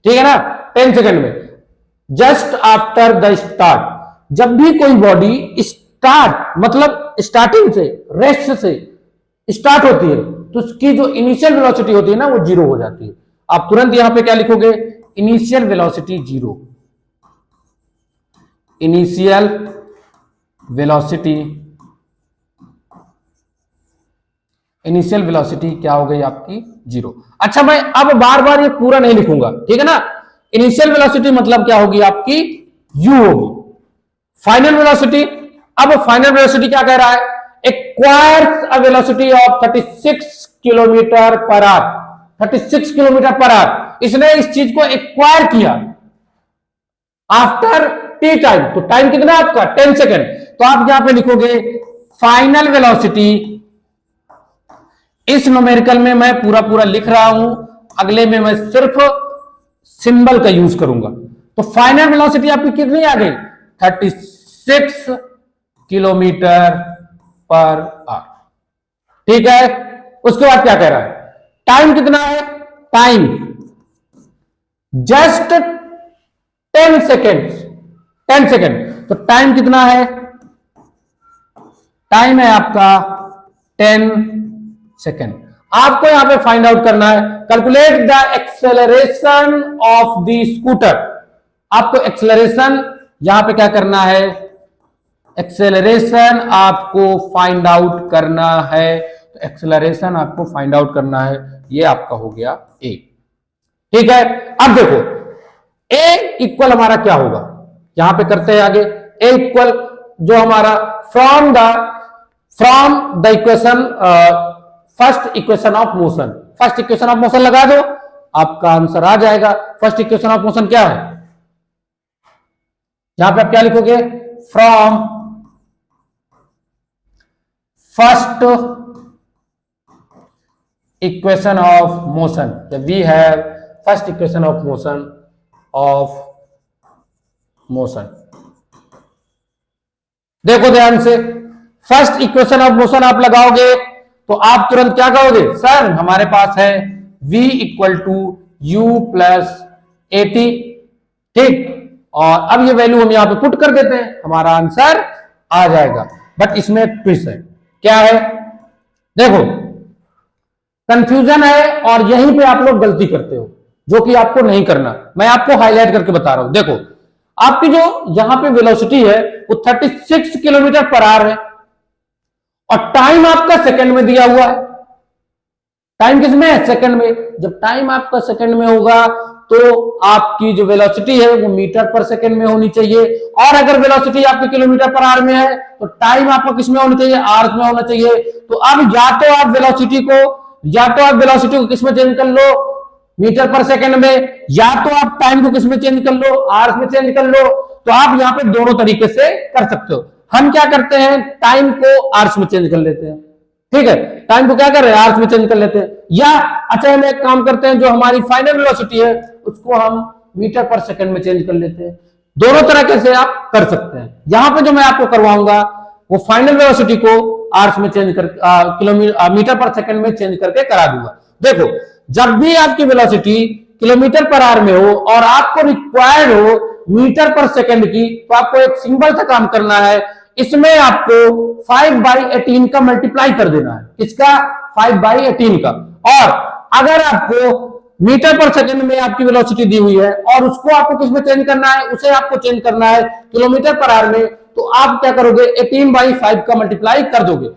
ठीक है ना, 10 सेकेंड में, जस्ट आफ्टर द स्टार्ट। जब भी कोई बॉडी स्टार्ट मतलब स्टार्टिंग से, रेस्ट से स्टार्ट होती है, तो उसकी जो इनिशियल वेलोसिटी होती है ना, वो जीरो हो जाती है। आप तुरंत यहां पे क्या लिखोगे, initial velocity zero. Initial velocity, initial velocity क्या हो गई आपकी, जीरो। अच्छा मैं अब बार बार ये पूरा नहीं लिखूंगा, ठीक है ना। इनिशियल वेलोसिटी मतलब क्या होगी आपकी, u होगी। फाइनल वेलोसिटी, अब फाइनल वेलोसिटी क्या कह रहा है, acquires a velocity of 36 kilometre per our, 36 kilometre per our. इसने इस चीज को एक्वायर किया आफ्टर टी टाइम, तो टाइम कितना आपका 10 सेकेंड। तो आप यहां पे लिखोगे फाइनल वेलोसिटी, इस न्यूमेरिकल में मैं पूरा पूरा लिख रहा हूं, अगले में मैं सिर्फ सिंबल का यूज करूंगा। तो फाइनल वेलोसिटी आपकी कितनी आ गई, 36 किलोमीटर पर आवर, ठीक है। उसके बाद क्या कह रहा है, टाइम कितना है, टाइम जस्ट 10 सेकेंड, 10 सेकेंड। तो टाइम कितना है, टाइम है आपका 10 सेकेंड। आपको यहां पे फाइंड आउट करना है, calculate the acceleration of the scooter. आपको एक्सेलरेशन यहां पे क्या करना है, एक्सेलरेशन आपको फाइंड आउट करना है। तो एक्सेलरेशन आपको फाइंड आउट करना है, ये आपका हो गया ए, ठीक है। अब देखो ए इक्वल हमारा क्या होगा, यहां पे करते हैं आगे। ए इक्वल जो हमारा from the equation, first equation of motion, first equation of motion लगा दो, आपका आंसर आ जाएगा। फर्स्ट इक्वेशन ऑफ मोशन क्या है, यहां पे आप क्या लिखोगे, from first equation of motion, we have first equation of motion. देखो ध्यान से, फर्स्ट इक्वेशन ऑफ मोशन आप लगाओगे तो आप तुरंत क्या कहोगे, सर हमारे पास है v equal to u plus a t, ठीक। और अब ये वैल्यू हम यहां पे पुट कर देते हैं, हमारा आंसर आ जाएगा। बट इसमें ट्विस्ट है, क्या है, देखो कंफ्यूजन है और यहीं पे आप लोग गलती करते हो, जो कि आपको नहीं करना। मैं आपको हाईलाइट करके बता रहा हूं। देखो आपकी जो यहां पे वेलोसिटी है वो 36 किलोमीटर पर आवर है और टाइम आपका सेकंड में दिया हुआ है। टाइम किसमें है, सेकंड में। जब टाइम आपका सेकंड में होगा तो आपकी जो वेलोसिटी है वो मीटर पर सेकंड में होनी चाहिए, और अगर वेलोसिटी आपकी किलोमीटर पर आवर में है तो टाइम आपका किसमें होना चाहिए, आवर्स में होना चाहिए। तो अब या तो आप वेलोसिटी को किसमें चेंज कर लो, मीटर पर सेकंड में, या तो आप टाइम को किसमें चेंज कर लो, आवर्स में चेंज कर लो। तो आप यहां पे दोनों तरीके से कर सकते हो। हम क्या करते हैं, टाइम को आवर्स में चेंज कर लेते हैं, ठीक है। टाइम को क्या कर रहे हैं, आवर्स में चेंज कर लेते हैं। या अच्छा हम एक काम करते हैं, जो हमारी फाइनल वेलोसिटी है उसको हम मीटर पर सेकंड में चेंज कर लेते हैं। दोनों तरीके से आप कर सकते हैं। यहां पे जो मैं आपको करवाऊंगा वो फाइनल वेलोसिटी को आवर्स में चेंज कर मीटर पर सेकंड में चेंज करके करा दूंगा। देखो जब भी आपकी वेलोसिटी किलोमीटर पर आवर में हो और आपको रिक्वायर्ड हो मीटर पर सेकंड की, तो आपको एक सिंबल से काम करना है। इसमें आपको 5/18 का मल्टीप्लाई कर देना है, किसका, 5/18 का। और अगर आपको मीटर पर सेकंड में आपकी वेलोसिटी दी हुई है और उसको आपको किसमें चेंज करना है, उसे आपको चेंज करना है किलोमीटर पर आवर में, तो आप क्या करोगे, 18/5 का मल्टीप्लाई कर दोगे।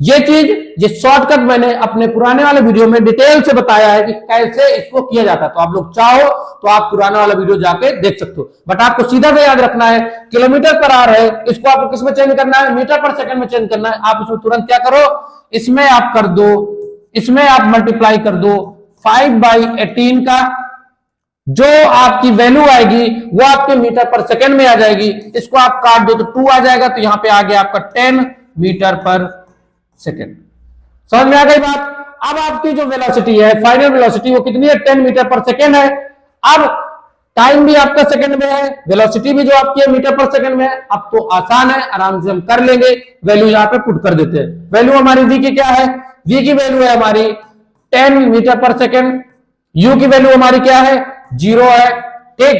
ये चीज, ये शॉर्टकट मैंने अपने पुराने वाले वीडियो में डिटेल से बताया है कि कैसे इसको किया जाता है। तो आप लोग चाहो तो आप पुराना वाला वीडियो जाके देख सकते हो, बट आपको सीधा से याद रखना है किलोमीटर पर आवर है, इसको आपको किस में चेंज करना है, मीटर पर सेकंड में चेंज करना है। आप इसमें तुरंत क्या करो, इसमें आप कर दो, इसमें आप मल्टीप्लाई कर दो 5/18 का, जो आपकी वैल्यू आएगी वो आपके मीटर पर सेकंड में आ जाएगी। इसको आप काट दो तो 2 आ जाएगा, तो यहां पे आ गया आपका 10 मीटर पर सेकंड। समझ में आ गई बात। अब आपकी जो वेलोसिटी है, फाइनल वेलोसिटी, वो कितनी है, 10 मीटर पर सेकंड है। अब टाइम भी आपका सेकंड में है, वेलोसिटी भी जो आपकी है मीटर पर सेकंड में है। अब तो आसान है, आराम से हम कर लेंगे। वैल्यू यहां पे पुट कर देते हैं। वैल्यू हमारी v की क्या है, v की वैल्यू है हमारी 10 मीटर पर सेकंड, u की वैल्यू हमारी क्या है, 0 है, ठीक।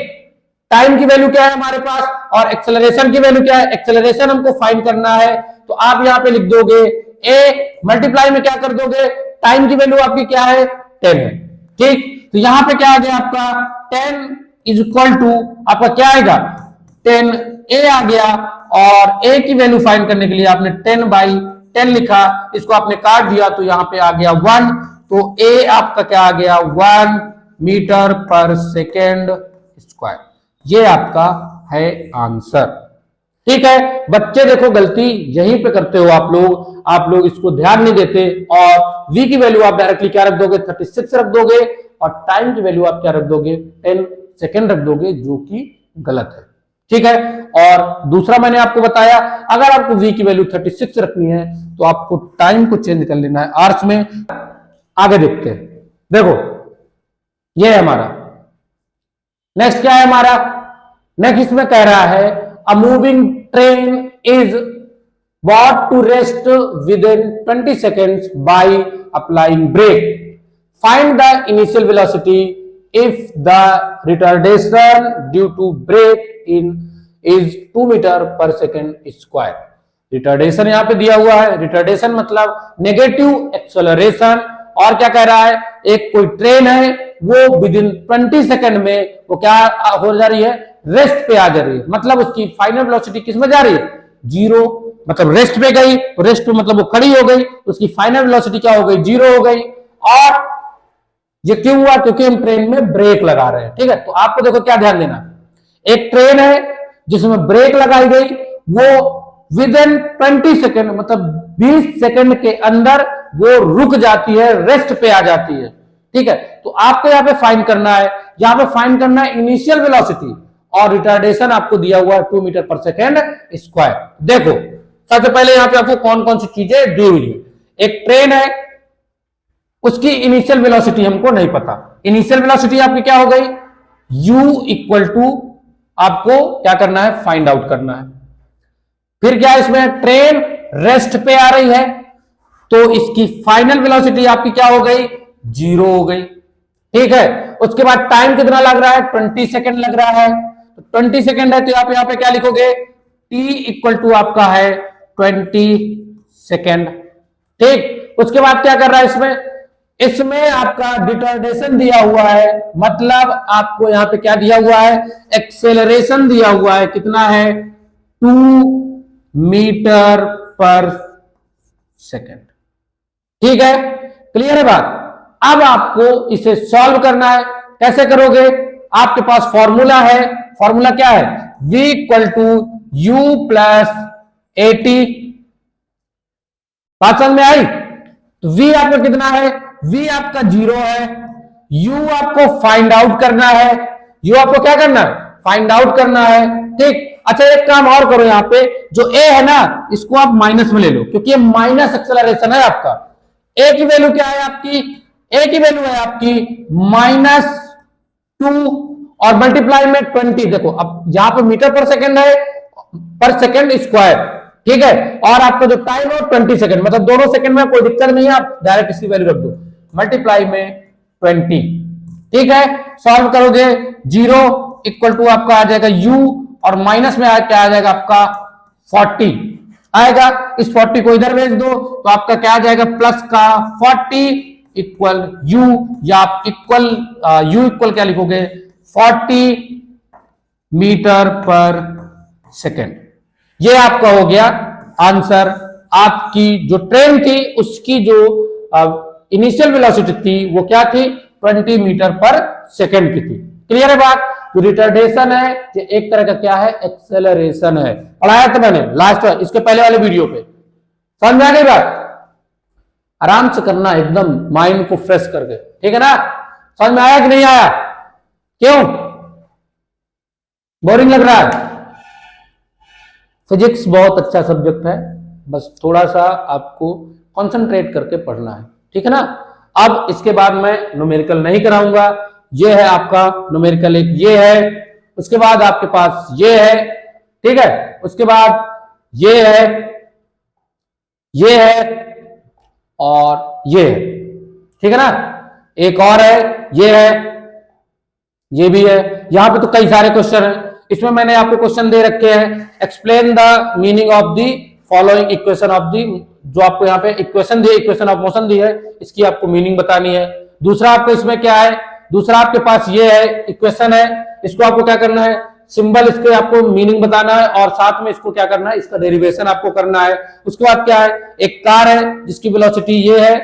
टाइम की वैल्यू क्या है हमारे पास, और एक्सेलरेशन की वैल्यू क्या है, एक्सेलरेशन हमको फाइंड करना है। तो आप यहां पे लिख दोगे a मल्टीप्लाई में क्या कर दोगे, टाइम की वैल्यू आपकी क्या है, 10 है, ठीक। तो यहां पे क्या आ गया आपका 10 इज इक्वल टू आपका क्या आएगा, 10 a आ गया। और a की वैल्यू फाइंड करने के लिए आपने 10/10 लिखा, इसको आपने काट दिया तो यहां पे आ गया 1। तो a आपका क्या आ गया, 1 मीटर पर सेकेंड स्क्वायर। ये आपका है आंसर, ठीक है। बच्चे देखो गलती यहीं पे करते हो आप लोग इसको ध्यान नहीं देते, और v की वैल्यू आप डायरेक्टली क्या रख दोगे, 36 रख दोगे, और टाइम की वैल्यू आप क्या रख दोगे, 10 सेकेंड रख दोगे, जो कि गलत है, ठीक है। और दूसरा मैंने आपको बताया, अगर आपको v की वैल्यू 36 रखनी है तो आपको टाइम को चेंज कर लेना है आवर्स में। आगे देखते हैं, देखो ये है हमारा नेक्स्ट, क्या है हमारा नेक्स्ट, इसमें कह रहा है a moving train is brought to rest within 20 seconds by applying brake. Find the initial velocity if the retardation due to brake in is 2 meter per second square. Retardation यहां पे दिया हुआ है, रिटार्डेशन मतलब नेगेटिव एक्सेलरेशन। और क्या कह रहा है, एक कोई ट्रेन है वो विदिन 20 सेकंड में वो क्या हो जा रही है, रेस्ट पे आ जा रही है। मतलब उसकी फाइनल वेलोसिटी किस में जा रही है, 0, मतलब रेस्ट पे गई, तो रेस्ट पे मतलब वो खड़ी हो गई, तो उसकी फाइनल वेलोसिटी क्या हो गई, 0 हो गई। और ये क्यों हुआ, क्योंकि हम ट्रेन में ब्रेक लगा रहे हैं, ठीक है। तो आपको देखो क्या ध्यान देना, एक ट्रेन है जिसमें ब्रेक लगाई गई, वो विद इन 20 सेकेंड मतलब 20 सेकेंड के अंदर वो रुक जाती है, रेस्ट पे आ जाती है, ठीक है। तो आपको यहाँ पे फाइंड करना है, यहाँ पे फाइंड करना है इनिशियल वेलोसिटी, और रिटार्डेशन आपको दिया हुआ है 2 मीटर पर सेकेंड स्क्वायर। देखो सबसे पहले यहाँ पे आपको कौन कौन सी चीजें दी हुई है। एक ट्रेन है, उसकी इनिशियल वेलोसिटी हमको नहीं पता, इनिशियल वेलोसिटी आपकी क्या हो गई, u इक्वल टू आपको क्या करना है, फाइंड आउट करना है। फिर क्या इसमें ट्रेन रेस्ट पे आ रही है, तो इसकी फाइनल वेलोसिटी आपकी क्या हो गई, 0 हो गई, ठीक है। उसके बाद टाइम कितना लग रहा है, 20 सेकेंड लग रहा है, तो 20 सेकेंड है, तो आप यहां पे क्या लिखोगे, t इक्वल टू आपका है 20 सेकेंड, ठीक। उसके बाद क्या कर रहा है, इसमें आपका रिटार्डेशन दिया हुआ है, मतलब आपको यहां पे क्या दिया हुआ है, एक्सेलरेशन दिया हुआ है, कितना है, 2 मीटर पर सेकेंड, ठीक है। क्लियर है बात। अब आपको इसे सॉल्व करना है, कैसे करोगे, आपके पास फॉर्मूला है, फॉर्मूला क्या है, v equal to u plus 80। बात समझ में आई। तो v आपका कितना है, v आपका 0 है, u आपको फाइंड आउट करना है, u आपको क्या करना है, फाइंड आउट करना है, ठीक। अच्छा एक काम और करो, यहां पे जो a है ना, इसको आप माइनस में ले लो, क्योंकि ये माइनस एक्सेलरेशन है आपका। a की वैल्यू क्या है आपकी, a की वैल्यू है आपकी -2 और मल्टीप्लाई में 20। देखो अब यहां पर मीटर पर सेकंड है, पर सेकंड स्क्वायर, ठीक है। और आपका जो टाइम है 20 सेकंड, मतलब दोनों सेकंड में कोई दिक्कत नहीं है, आप डायरेक्ट इसकी वैल्यू रख दो, मल्टीप्लाई में 20, ठीक है। सॉल्व करोगे 0 इक्वल टू आपका आ जाएगा u, और माइनस में क्या आ जाएगा आपका 40 आएगा। इस 40 को इधर भेज दो तो आपका क्या आ जाएगा, प्लस का 40 इक्वल u, या आप इक्वल u इक्वल क्या लिखोगे, 40 मीटर पर सेकेंड। ये आपका हो गया आंसर आपकी जो ट्रेन थी उसकी जो इनिशियल वेलोसिटी थी वो क्या थी, 20 मीटर पर सेकेंड की थी। क्लियर है बात। जो रिटार्डेशन है ये एक तरह का क्या है, एक्सेलरेशन है। पढ़ाया था मैंने लास्ट इसके पहले वाले वीडियो पे, समझ आ गई बात। आराम से करना एकदम माइंड को फ्रेश करके, ठीक है ना। समझ में आया कि नहीं आया, क्यों बोरिंग लग रहा है? फिजिक्स बहुत अच्छा सब्जेक्ट है, बस थोड़ा सा आपको कंसंट्रेट करके पढ़ना है, ठीक है ना। अब इसके बाद मैं न्यूमेरिकल नहीं कराऊंगा। ये है आपका न्यूमेरिकल एक, ये है, उसके बाद आपके पास ये है, ठीक है, उसके बाद ये है, ये है और ये है, ठीक है ना। एक और है, ये है, ये भी है। यहां पे तो कई सारे क्वेश्चन हैं। इसमें मैंने आपको क्वेश्चन दे रखे हैं, explain the meaning of the following equation of the, जो आपको यहाँ पे इक्वेशन दी, इक्वेशन ऑफ मोशन दी है, इसकी आपको मीनिंग बतानी है। दूसरा आपको इसमें क्या है, दूसरा आपके पास ये है, इक्वेशन है, इसको आपको क्या करना है, सिंबल इसके आपको मीनिंग बताना है और साथ में इसको क्या करना है, इसका डेरिवेशन आपको करना है। उसके बाद क्या है, एक कार है जिसकी वेलोसिटी ये है,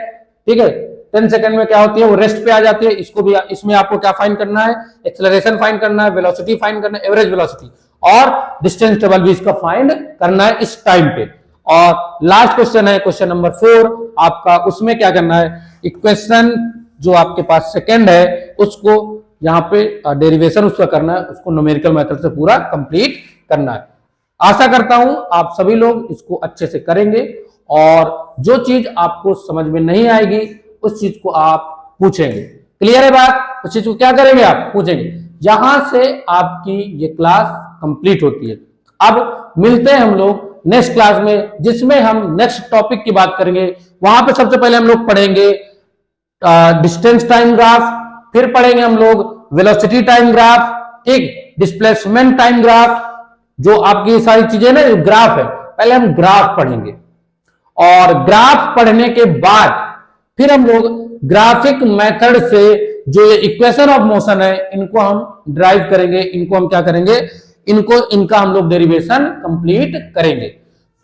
ठीक है, 10 सेकंड में क्या होती है वो रेस्ट पे आ जाती है। इसको भी, इसमें आपको क्या फाइंड करना है, एक्सेलरेशन फाइंड करना है, वेलोसिटी फाइंड करना है, एवरेज वेलोसिटी और डिस्टेंस टेबल भी इसका फाइंड करना है इस टाइम पे। और लास्ट क्वेश्चन है क्वेश्चन नंबर 4 आपका, उसमें क्या करना है, इक्वेशन जो आपके पास सेकंड है उसको यहाँ पे डेरिवेशन उसका करना है, उसको न्यूमेरिकल मेथड से पूरा कंप्लीट करना है। आशा करता हूं आप सभी लोग इसको अच्छे से करेंगे और जो चीज आपको समझ में नहीं आएगी उस चीज को आप पूछेंगे। क्लियर है बात। उस चीज को क्या करेंगे, आप पूछेंगे। यहां से आपकी ये क्लास कंप्लीट होती है। अब मिलते हैं हम लोग नेक्स्ट क्लास में, जिसमें हम नेक्स्ट टॉपिक की बात करेंगे। वहां पे सबसे पहले हम लोग पढ़ेंगे डिस्टेंस टाइम ग्राफ, फिर पढ़ेंगे हम लोग वेलोसिटी टाइम ग्राफ, ठीक, डिस्प्लेसमेंट टाइम ग्राफ, जो आपकी सारी चीजें ना ग्राफ है, पहले हम ग्राफ पढ़ेंगे और ग्राफ पढ़ने के बाद फिर हम लोग ग्राफिक मेथड से जो ये इक्वेशन ऑफ मोशन है इनको हम ड्राइव करेंगे, इनको हम क्या करेंगे, इनका हम लोग डेरिवेशन कंप्लीट करेंगे।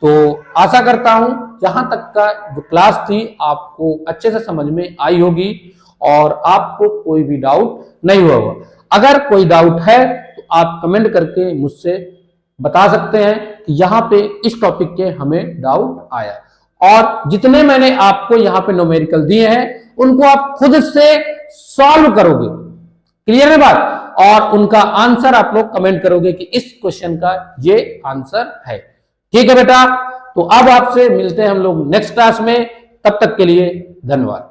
तो आशा करता हूं जहां तक का जो क्लास थी आपको अच्छे से समझ में आई होगी और आपको कोई भी डाउट नहीं हुआ होगा। अगर कोई डाउट है तो आप कमेंट करके मुझसे बता सकते हैं कि यहाँ पे इस टॉपिक के हमें डाउट आया। और जितने मैंने आपको यहाँ पे न्यूमेरिकल दिए हैं उनको आप खुद से सॉल्व करोगे। क्लियर है बात। और उनका आंसर आप लोग कमेंट करोगे कि इस क्वेश्चन का ये आंसर है। ठीक है बेटा। तो अब आपसे मिलते हैं हम लोग नेक्स्ट क्लास में। तब तक के लिए धन्यवाद।